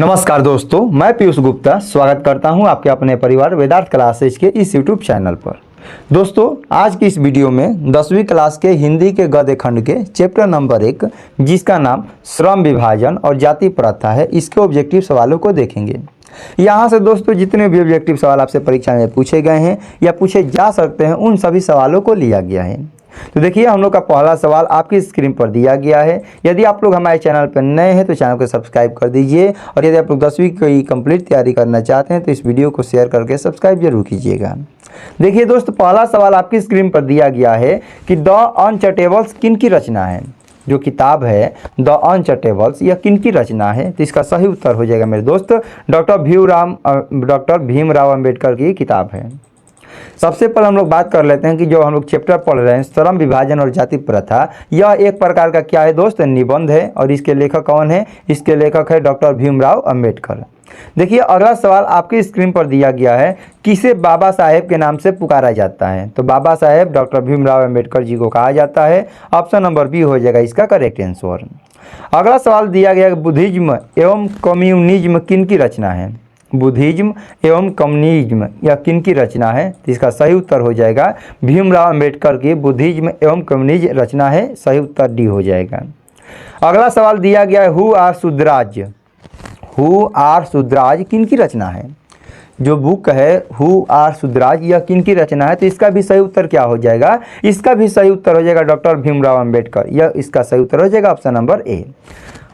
नमस्कार दोस्तों, मैं पीयूष गुप्ता स्वागत करता हूं आपके अपने परिवार वेदार्थ क्लासेज के इस यूट्यूब चैनल पर। दोस्तों, आज की इस वीडियो में 10वीं क्लास के हिंदी के गद्य खंड के चैप्टर नंबर 1 जिसका नाम श्रम विभाजन और जाति प्रथा है, इसके ऑब्जेक्टिव सवालों को देखेंगे। यहाँ से दोस्तों जितने भी ऑब्जेक्टिव सवाल आपसे परीक्षा में पूछे गए हैं या पूछे जा सकते हैं, उन सभी सवालों को लिया गया है। तो देखिए, हम लोग का पहला सवाल आपकी स्क्रीन पर दिया गया है। यदि आप लोग हमारे चैनल पर नए हैं तो चैनल को सब्सक्राइब कर दीजिए, और यदि आप लोग 10वीं की कंप्लीट तैयारी करना चाहते हैं तो इस वीडियो को शेयर करके सब्सक्राइब जरूर कीजिएगा। देखिए दोस्तों, पहला सवाल आपकी स्क्रीन पर दिया गया है कि द अनचटेबल्स किन की रचना है। जो किताब है द अनचटेबल्स यह किन की रचना है, तो इसका सही उत्तर हो जाएगा मेरे दोस्त डॉक्टर भीमराव अंबेडकर की किताब है। सबसे पहले हम लोग बात कर लेते हैं कि जो हम लोग चैप्टर पढ़ रहे हैं श्रम विभाजन और जाति प्रथा, यह एक प्रकार का क्या है दोस्त, निबंध है। और इसके लेखक कौन है? इसके लेखक है डॉक्टर भीमराव अंबेडकर। देखिए, अगला सवाल आपकी स्क्रीन पर दिया गया है, किसे बाबा साहेब के नाम से पुकारा जाता है। तो बाबा साहेब डॉक्टर भीमराव अंबेडकर जी को कहा जाता है। ऑप्शन नंबर बी हो जाएगा इसका करेक्ट आंसर। अगला सवाल दिया गया, बुद्धिज्म एवं कम्युनिज्म किन की रचना है। बुद्धिज्म एवं कम्युनिज्म यह किन की रचना है, तो इसका सही उत्तर हो जाएगा भीमराव अंबेडकर की बुद्धिज्म एवं कम्युनिज्म रचना है। सही उत्तर डी हो जाएगा। अगला सवाल दिया गया है, हु आर शुद्राज किन की रचना है। जो बुक है हु आर शुद्राज यह किन की रचना है, तो इसका भी सही उत्तर क्या हो जाएगा, इसका भी सही उत्तर हो जाएगा डॉक्टर भीमराव अंबेडकर। यह इसका सही उत्तर हो जाएगा ऑप्शन नंबर ए।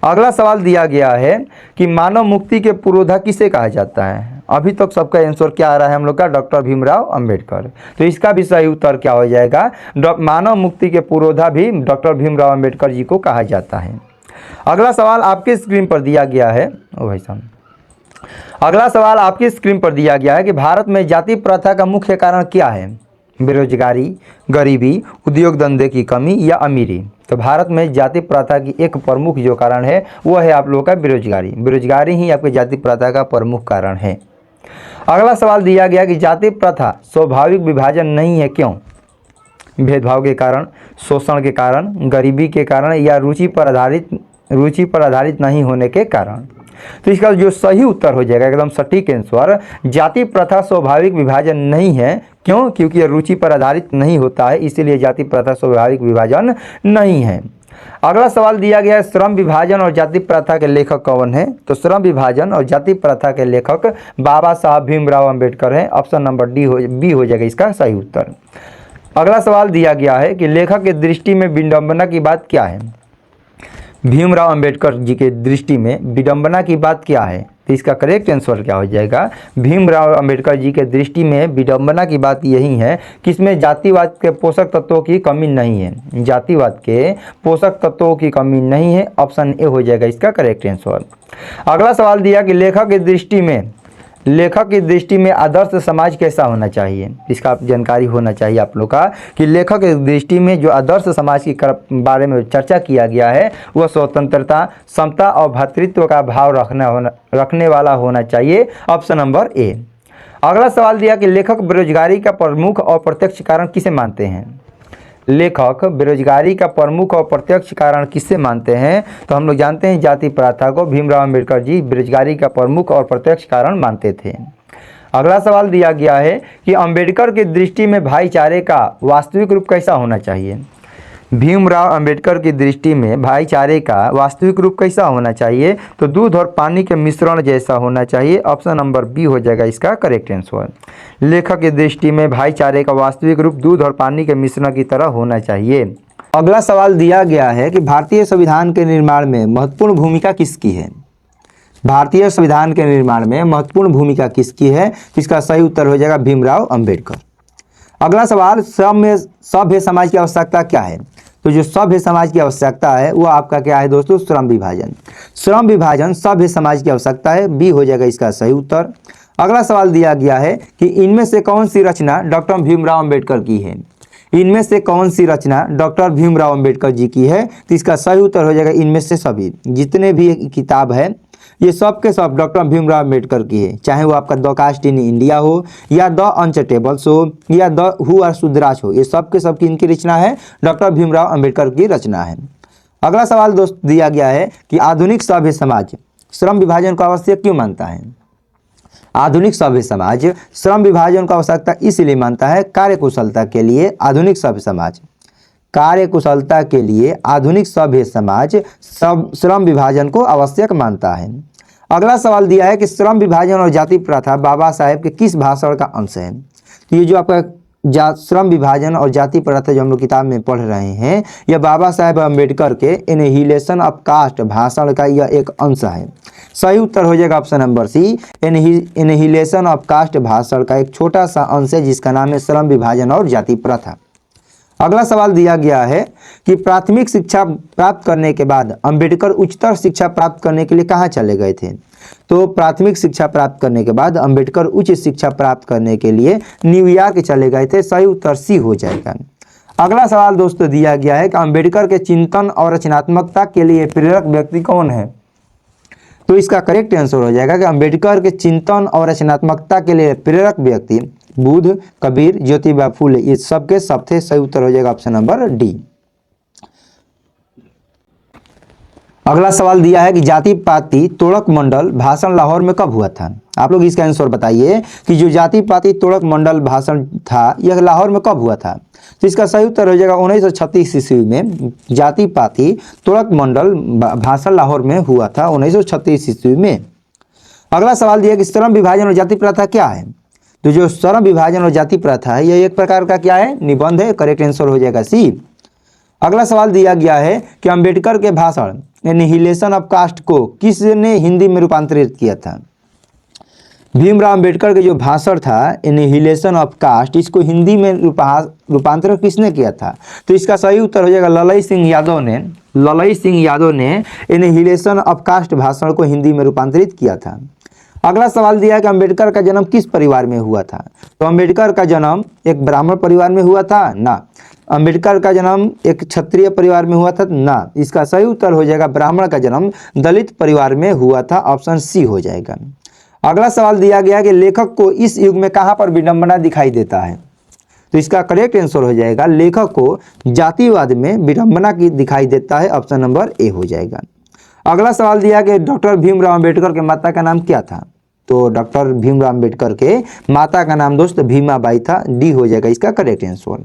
अगला सवाल दिया गया है कि मानव मुक्ति के पुरोधा किसे कहा जाता है। अभी तक सबका आंसर क्या आ रहा है हम लोग का, डॉक्टर भीमराव अंबेडकर। तो इसका भी सही उत्तर क्या हो जाएगा, मानव मुक्ति के पुरोधा भी डॉक्टर भीमराव अंबेडकर जी को कहा जाता है। अगला सवाल आपके स्क्रीन पर दिया गया है, अगला सवाल आपकी स्क्रीन पर दिया गया है कि भारत में जाति प्रथा का मुख्य कारण क्या है। बेरोजगारी, गरीबी, उद्योग धंधे की कमी या अमीरी। तो भारत में जाति प्रथा की एक प्रमुख जो कारण है वह है आप लोगों का बेरोजगारी। बेरोजगारी ही आपके जाति प्रथा का प्रमुख कारण है। अगला सवाल दिया गया कि जाति प्रथा स्वाभाविक विभाजन नहीं है, क्यों। भेदभाव के कारण, शोषण के कारण, गरीबी के कारण या रुचि पर आधारित नहीं होने के कारण। तो इसका जो सही उत्तर हो जाएगा एकदम सटीक आंसर, जाति प्रथा स्वाभाविक विभाजन नहीं है। क्यों? क्योंकि यह रुचि पर आधारित नहीं होता है, इसीलिए जाति प्रथा स्वाभाविक विभाजन नहीं है। अगला सवाल दिया गया है, श्रम विभाजन और जाति प्रथा के लेखक कौन है। तो श्रम विभाजन और जाति प्रथा के लेखक बाबा साहब भीमराव अंबेडकर है। ऑप्शन नंबर बी हो जाएगा इसका सही उत्तर। अगला सवाल दिया गया है कि लेखक की दृष्टि में विडंबना की बात क्या है। भीमराव अंबेडकर जी के दृष्टि में विडंबना की बात क्या है, तो इसका करेक्ट आंसर क्या हो जाएगा, भीमराव अंबेडकर जी के दृष्टि में विडंबना की बात यही है कि इसमें जातिवाद के पोषक तत्वों की कमी नहीं है। जातिवाद के पोषक तत्वों की कमी नहीं है। ऑप्शन ए हो जाएगा इसका करेक्ट आंसर। अगला सवाल दिया कि लेखक की दृष्टि में आदर्श समाज कैसा होना चाहिए। इसका जानकारी होना चाहिए आप लोग का कि लेखक की दृष्टि में जो आदर्श समाज के बारे में चर्चा किया गया है वह स्वतंत्रता, समता और भ्रातृत्व का भाव रखने वाला होना चाहिए। Option number A. अगला सवाल दिया कि लेखक बेरोजगारी का प्रमुख और प्रत्यक्ष कारण किसे मानते हैं। लेखक बेरोजगारी का प्रमुख और प्रत्यक्ष कारण किससे मानते हैं, तो हम लोग जानते हैं जाति प्रथा को भीमराव अंबेडकर जी बेरोजगारी का प्रमुख और प्रत्यक्ष कारण मानते थे। अगला सवाल दिया गया है कि अंबेडकर की दृष्टि में भाईचारे का वास्तविक रूप कैसा होना चाहिए। भीमराव अंबेडकर की दृष्टि में भाईचारे का वास्तविक रूप कैसा होना चाहिए, तो दूध और पानी के मिश्रण जैसा होना चाहिए। ऑप्शन नंबर बी हो जाएगा इसका करेक्ट आंसर। लेखक की दृष्टि में भाईचारे का वास्तविक रूप दूध और पानी के मिश्रण की तरह होना चाहिए। अगला सवाल दिया गया है कि भारतीय संविधान के निर्माण में महत्वपूर्ण भूमिका किसकी है। भारतीय संविधान के निर्माण में महत्वपूर्ण भूमिका किसकी है, इसका सही उत्तर हो जाएगा भीमराव अंबेडकर। अगला सवाल, सभ्य समाज की आवश्यकता क्या है। तो जो सभ्य समाज की आवश्यकता है वो आपका क्या है दोस्तों, श्रम विभाजन। श्रम विभाजन सभ्य समाज की आवश्यकता है, बी हो जाएगा इसका सही उत्तर। अगला सवाल दिया गया है कि इनमें से कौन सी रचना डॉक्टर भीमराव अंबेडकर की है। इनमें से कौन सी रचना डॉक्टर भीमराव अंबेडकर जी की है, तो इसका सही उत्तर हो जाएगा इनमें से सभी। जितने भी किताब है ये सब के सब डॉक्टर भीमराव अंबेडकर की है, चाहे वो आपका द कास्ट इन इंडिया हो या द अनचटेबल्स हो या द हु आर शुद्राज हो, ये सब के सब की इनकी रचना है, डॉक्टर भीमराव अंबेडकर की रचना है। अगला सवाल दोस्त दिया गया है कि आधुनिक सभ्य समाज श्रम विभाजन को आवश्यक क्यों मानता है? आधुनिक सभ्य समाज श्रम विभाजन को आवश्यकता इसलिए मानता है कार्यकुशलता के लिए आधुनिक सभ्य समाज कार्यकुशलता के लिए आधुनिक सभ्य समाज श्रम विभाजन को आवश्यक मानता है। अगला सवाल दिया है कि श्रम विभाजन और जाति प्रथा बाबा साहेब के किस भाषण का अंश है? तो ये जो आपका श्रम विभाजन और जाति प्रथा जो हम लोग किताब में पढ़ रहे हैं, यह बाबा साहेब अम्बेडकर के एनहिलेशन ऑफ कास्ट भाषण का यह एक अंश है। सही उत्तर हो जाएगा option number C, annihilation of caste भाषण का एक छोटा सा अंश है जिसका नाम है श्रम विभाजन और जाति प्रथा। अगला सवाल दिया गया है कि प्राथमिक शिक्षा प्राप्त करने के बाद अंबेडकर उच्चतर शिक्षा प्राप्त करने के लिए कहाँ चले गए थे? तो प्राथमिक शिक्षा प्राप्त करने के बाद अंबेडकर उच्च शिक्षा प्राप्त करने के लिए न्यूयॉर्क चले गए थे। सही उत्तर सी हो जाएगा। अगला सवाल दोस्तों दिया गया है कि अंबेडकर के चिंतन और रचनात्मकता के लिए प्रेरक व्यक्ति कौन है? तो इसका करेक्ट आंसर हो जाएगा कि अंबेडकर के चिंतन और रचनात्मकता के लिए प्रेरक व्यक्ति बुद्ध, कबीर, ज्योतिबा फुले, ये सबके सब थे। सही उत्तर हो जाएगा ऑप्शन नंबर डी। अगला सवाल दिया है कि जाति पाति तोड़क मंडल भाषण लाहौर में कब हुआ था? आप लोग इसका आंसर बताइए कि जो जाति पाति तोड़क मंडल भाषण था यह लाहौर में कब हुआ था? तो इसका सही उत्तर हो जाएगा 1936 ईस्वी में जाति पाति तोड़क मंडल भाषण लाहौर में हुआ था 1936 ईस्वी में। अगला सवाल दिया कि श्रम विभाजन और जाति प्रथा क्या है? तो जो श्रम विभाजन और जाति प्रथा है यह एक प्रकार का क्या है? निबंध है। करेक्ट आंसर हो जाएगा सी। अगला सवाल दिया गया है कि अंबेडकर के भाषण एनिहिलेशन ऑफ कास्ट को किसने हिंदी में रूपांतरित किया था? भीमराव अंबेडकर के जो भाषण था एनिहिलेशन ऑफ कास्ट, इसको हिंदी में रूपांतरण किसने किया था? तो इसका सही उत्तर हो जाएगा ललई सिंह यादव ने एनिहिलेशन ऑफ कास्ट भाषण को हिंदी में रूपांतरित किया था। अगला सवाल दिया कि अंबेडकर का जन्म किस परिवार में हुआ था? तो अंबेडकर का जन्म एक ब्राह्मण परिवार में हुआ था? ना। अंबेडकर का जन्म एक क्षत्रिय परिवार में हुआ था? ना। इसका सही उत्तर हो जाएगा ब्राह्मण का जन्म दलित परिवार में हुआ था। ऑप्शन सी हो जाएगा। अगला सवाल दिया गया कि लेखक को इस युग में कहाँ पर विडंबना दिखाई देता है? तो इसका करेक्ट आंसर हो जाएगा लेखक को जातिवाद में विडंबना की दिखाई देता है। ऑप्शन नंबर ए हो जाएगा। अगला सवाल दिया कि डॉक्टर भीमराव अंबेडकर के माता का नाम क्या था? तो डॉक्टर भीमराव अंबेडकर के माता का नाम दोस्त भीमाबाई था। डी हो जाएगा इसका correct answer.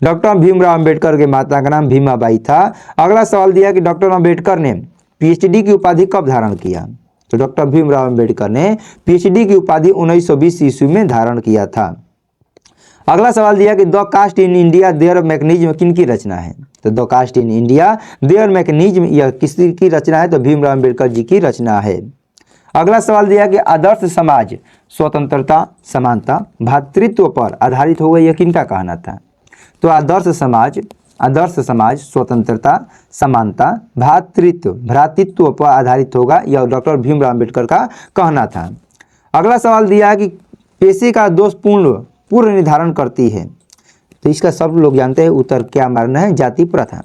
Doctor Bhimrao Ambedkar के माता का नाम भीमाबाई था। अगला सवाल दिया कि डॉक्टर अंबेडकर ने पीएचडी की उपाधि कब धारण किया? तो डॉक्टर भीमराव अंबेडकर ने पीएचडी की उपाधि 1920 ईस्वी में धारण किया था। अगला सवाल दिया कि the caste in India their mechanism किन की रचना है? तो the caste in India their mechanism यह किसकी की रचना है? तो भीमराव अंबेडकर जी की रचना है। अगला सवाल दिया कि आदर्श समाज स्वतंत्रता, समानता, भ्रातृत्व पर आधारित होगा, यह किनका कहना था? तो आदर्श समाज स्वतंत्रता, समानता, भ्रातृत्व पर आधारित होगा, यह डॉक्टर भीमराव अंबेडकर का कहना था। अगला सवाल दिया कि पेशे का दोष पूर्व निर्धारण करती है? तो इसका सब लोग जानते हैं उत्तर क्या मारना है? जाति प्रथा।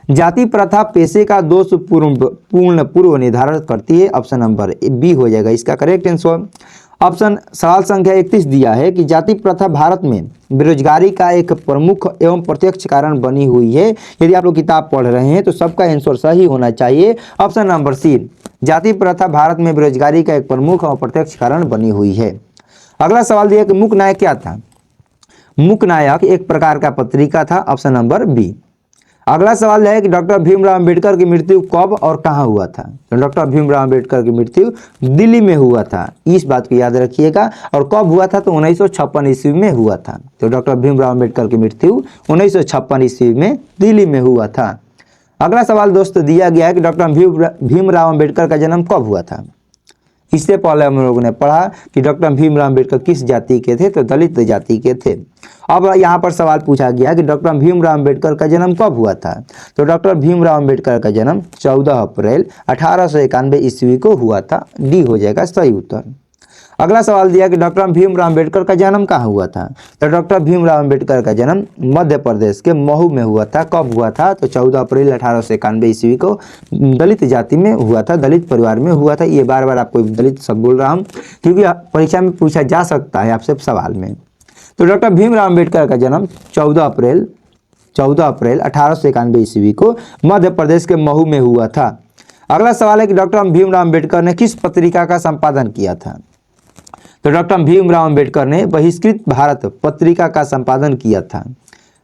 जाति प्रथा पेशे का दोष पूर्व निर्धारण करती है। ऑप्शन नंबर बी हो जाएगा इसका करेक्ट आंसर। ऑप्शन सवाल संख्या 31 दिया है कि जाति प्रथा भारत में बेरोजगारी का एक प्रमुख एवं प्रत्यक्ष कारण बनी हुई है। यदि आप लोग किताब पढ़ रहे हैं तो सबका आंसर सही होना चाहिए। ऑप्शन नंबर सी, जाति प्रथा भारत में बेरोजगारी का एक प्रमुख और प्रत्यक्ष कारण बनी हुई है। अगला सवाल दिया कि मूक नायक क्या था? मूक नायक एक प्रकार का पत्रिका था। Option number B. अगला सवाल है कि डॉक्टर भीमराव अंबेडकर की मृत्यु कब और कहाँ हुआ था? तो डॉक्टर भीमराव अंबेडकर की मृत्यु दिल्ली में हुआ था, इस बात को याद रखिएगा। और कब हुआ था? तो 1956 ईस्वी में हुआ था। तो डॉक्टर भीमराव अंबेडकर की मृत्यु 1956 ईस्वी में दिल्ली में हुआ था। अगला सवाल दोस्तों दिया गया है कि डॉक्टर भीमराव अंबेडकर का जन्म कब हुआ था? इससे पहले हम लोगों ने पढ़ा कि डॉक्टर भीमराव अंबेडकर किस जाति के थे? तो दलित जाति के थे। अब यहाँ पर सवाल पूछा गया कि डॉक्टर भीमराव अंबेडकर का जन्म कब हुआ था? तो डॉक्टर भीमराव अंबेडकर का जन्म 14 अप्रैल 1891 ईस्वी को हुआ था। डी हो जाएगा सही उत्तर। अगला सवाल दिया कि डॉक्टर भीमराव अंबेडकर का जन्म कहाँ हुआ था? तो डॉक्टर भीमराव अंबेडकर का जन्म मध्य प्रदेश के महू में हुआ था। कब हुआ था? तो 14 अप्रैल 1891 ईस्वी को दलित जाति में हुआ था, दलित परिवार में हुआ था। ये बार बार आपको दलित सब बोल रहा हूँ क्योंकि परीक्षा में पूछा जा सकता है आपसे सवाल में। तो डॉक्टर भीमराव अंबेडकर का जन्म 14 अप्रैल 1891 ईस्वी को मध्य प्रदेश के महू में हुआ था। अगला सवाल है कि डॉक्टर भीमराव अम्बेडकर ने किस पत्रिका का संपादन किया था? तो डॉक्टर भीमराव अम्बेडकर ने बहिष्कृत भारत पत्रिका का संपादन किया था।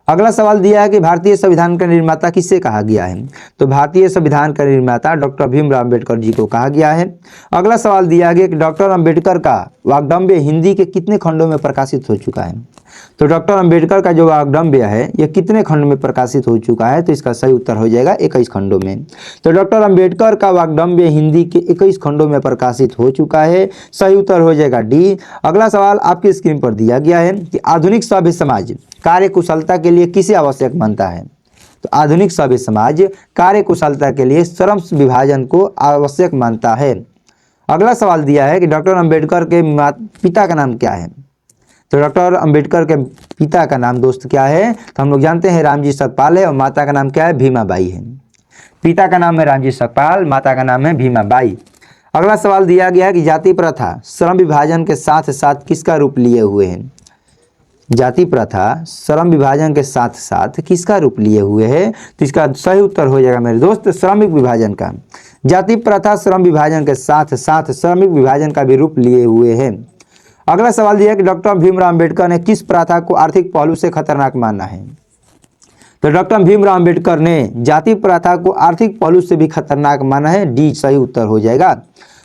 अगला सवाल दिया है कि भारतीय संविधान का निर्माता किसे कहा गया है? तो भारतीय संविधान का निर्माता डॉक्टर भीमराव अम्बेडकर जी को कहा गया है। अगला सवाल दिया गया कि डॉक्टर अम्बेडकर का वाग्दम्य हिंदी के कितने खंडों में प्रकाशित हो चुका है? तो डॉक्टर अम्बेडकर का जो वाग्दम्य है यह कितने खंड में प्रकाशित हो चुका है? तो इसका सही उत्तर हो जाएगा 21 खंडों में। तो डॉक्टर अम्बेडकर का वाग्दम्य हिंदी के 21 खंडों में प्रकाशित हो चुका है, सही उत्तर हो जाएगा डी। अगला सवाल आपकी स्क्रीन पर दिया गया है कि आधुनिक सभ्य समाज कार्य कुशलता के लिए किसे आवश्यक मानता है? तो आधुनिक सभ्य समाज कार्य कुशलता के लिए श्रम विभाजन को आवश्यक मानता है। अगला सवाल दिया है कि डॉक्टर अम्बेडकर के पिता का नाम क्या है? तो डॉक्टर अम्बेडकर के पिता का नाम दोस्त क्या है? तो हम लोग जानते हैं रामजी सकपाल है और माता का नाम क्या है? भीमाबाई है। पिता का नाम है रामजी सकपाल, माता का नाम है भीमाबाई। अगला सवाल दिया गया है कि जाति प्रथा श्रम विभाजन के साथ साथ किसका रूप लिए हुए हैं? जाति प्रथा श्रम विभाजन के साथ साथ किसका रूप लिए हुए है? तो इसका सही उत्तर हो जाएगा मेरे दोस्त श्रमिक विभाजन का। जाति प्रथा श्रम विभाजन के साथ साथ श्रमिक विभाजन का भी रूप लिए हुए है। अगला सवाल दिया कि डॉक्टर भीमराव अम्बेडकर ने किस प्रथा को आर्थिक पहलू से खतरनाक माना है? तो डॉक्टर भीमराव अम्बेडकर ने जाति प्रथा को आर्थिक पहलू से भी खतरनाक माना है, डी सही उत्तर हो जाएगा।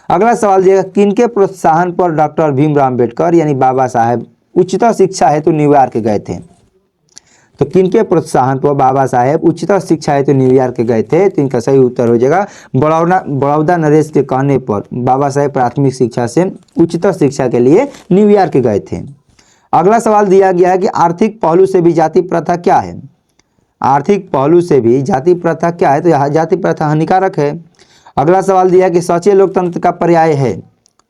अगला सवाल दिया किनके प्रोत्साहन पर डॉक्टर भीमराव अम्बेडकर यानी बाबा साहेब उच्चतर शिक्षा हेतु न्यूयॉर्क गए थे? तो किनके प्रोत्साहन पर बाबा साहेब उच्चतर शिक्षा हेतु न्यूयॉर्क गए थे? तो इनका सही उत्तर हो जाएगा बड़ौदा नरेश के कहने पर बाबा साहेब प्राथमिक शिक्षा से उच्चतर शिक्षा के लिए न्यूयॉर्क गए थे। अगला सवाल दिया गया है कि आर्थिक पहलू से भी जाति प्रथा क्या है? आर्थिक पहलू से भी जाति प्रथा क्या है? तो यह जाति प्रथा हानिकारक है। अगला सवाल दिया कि सच्चे लोकतंत्र का पर्याय है।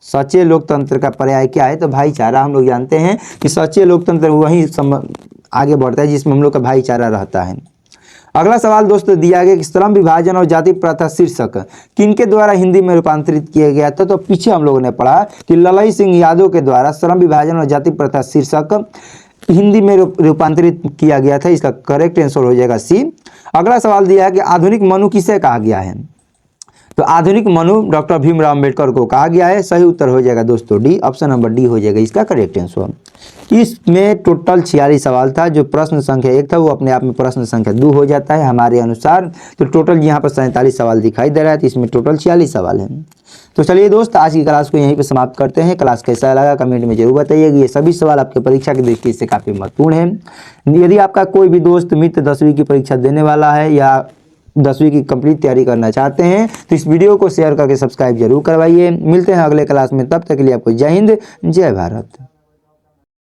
सच्चे लोकतंत्र का पर्याय क्या है? तो भाईचारा। हम लोग जानते हैं कि सच्चे लोकतंत्र वही आगे बढ़ता है जिसमें हम लोग का भाईचारा रहता है। अगला सवाल दोस्तों दिया गया कि श्रम विभाजन और जाति प्रथा शीर्षक किनके द्वारा हिंदी में रूपांतरित किया गया था? तो पीछे हम लोगों ने पढ़ा कि ललई सिंह यादव के द्वारा श्रम विभाजन और जाति प्रथा शीर्षक हिंदी में रूपांतरित किया गया था। इसका करेक्ट आंसर हो जाएगा सी। अगला सवाल दिया है कि आधुनिक मनु किसे कहा गया है? तो आधुनिक मनु डॉक्टर भीमराव अम्बेडकर को कहा गया है, सही उत्तर हो जाएगा दोस्तों डी। ऑप्शन नंबर डी हो जाएगा इसका करेक्ट आंसर। इसमें टोटल 46 सवाल था। जो प्रश्न संख्या 1 था वो अपने आप में प्रश्न संख्या 2 हो जाता है हमारे अनुसार। तो टोटल यहाँ पर 47 सवाल दिखाई दे रहा है, तो इसमें टोटल 46 सवाल हैं। तो चलिए दोस्त आज की क्लास को यहीं पर समाप्त करते हैं। क्लास कैसा लगा कमेंट में जरूर बताइएगा। ये सभी सवाल आपके परीक्षा की दृष्टि से काफ़ी महत्वपूर्ण है। यदि आपका कोई भी दोस्त मित्र 10वीं की परीक्षा देने वाला है या 10वीं की कंप्लीट तैयारी करना चाहते हैं तो इस वीडियो को शेयर करके सब्सक्राइब जरूर करवाइए। मिलते हैं अगले क्लास में, तब तक के लिए आपको जय हिंद जय भारत।